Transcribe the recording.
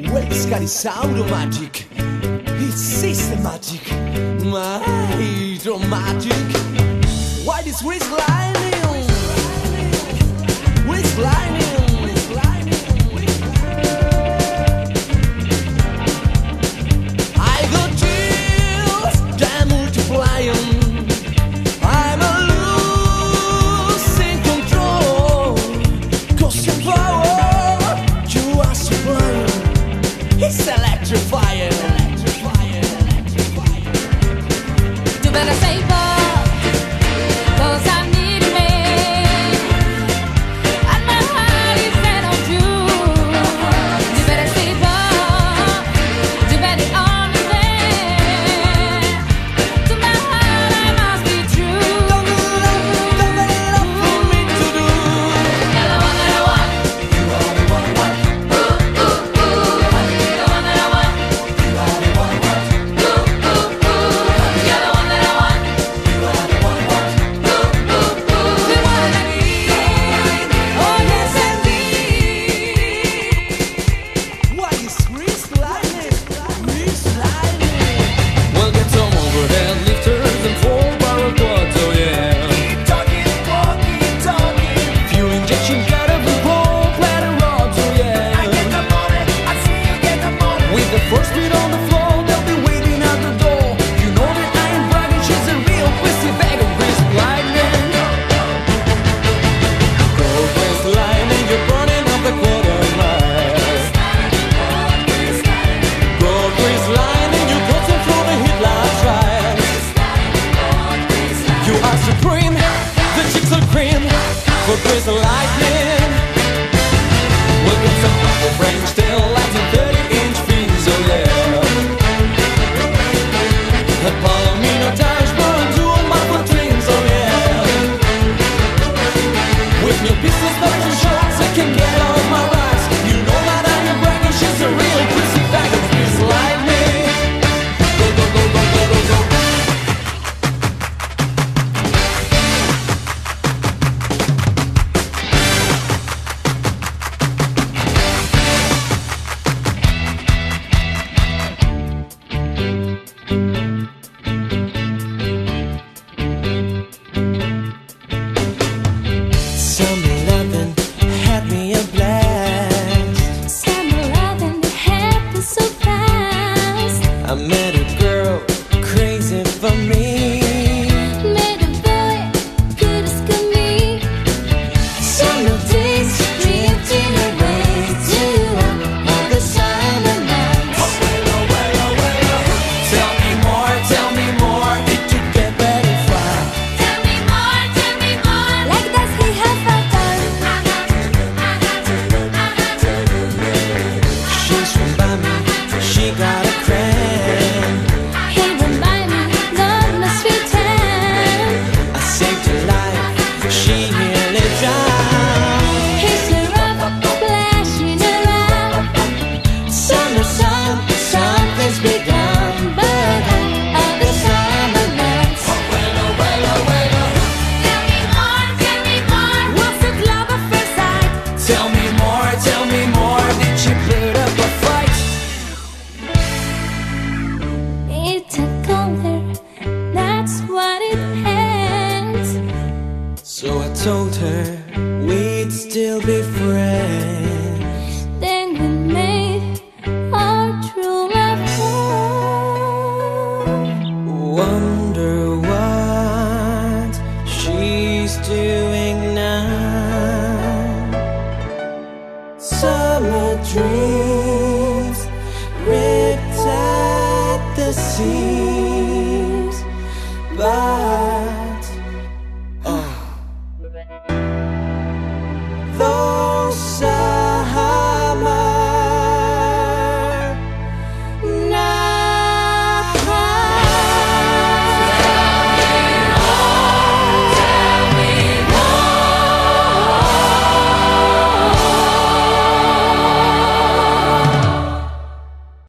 Well, the sky is automatic. It's systematic. My hydromagic. Why this wrist lining? Wrist lining. I got chills, they're multiplying. I'm a losing control. 'Cause your power you are supplying, it's electrifying. You better save up, 'cause I need me. And my heart is set on you. You better save up, you better only there. To my heart I must be true. Don't get enough for me to do. You're the one that I want. You are the one I want. Ooh, ooh, ooh. Honey, you're the one that I want. You are the one I want. Ooh, ooh, ooh. Honey, you're the one that I want. You are the one I want. Ooh, ooh, ooh. The one I need. Oh yes, indeed. Why is wrist lining? Wrist lining. Well, get some overhead lifters and 4-power quads, oh yeah. Keep talking, fuel injection, got a rope, ladder rods, oh yeah. I get the money, I see you get the money. With the first beat on the floor, they'll be waiting at the door. You know that I ain't bragging, she's a real pussy bag of wrist lightning. Cold wrist lightning, you're burning up the quarter mile. Gold wrist lightning, you're cutting through the heat like trial. You are supreme, the chicks are cream for wrist lightning. We'll get some French tail lights and 30-inch fins, oh yeah. A Palomino Taj burn to all my dreams, oh yeah. With new business knowledge and shots, I can get all my rights. You know that I am bragging, she's a real pussy bag of wrist lightning. Go, go, go, go, go, go, go. Summer loving had me a blast. Summer loving happened so fast. I met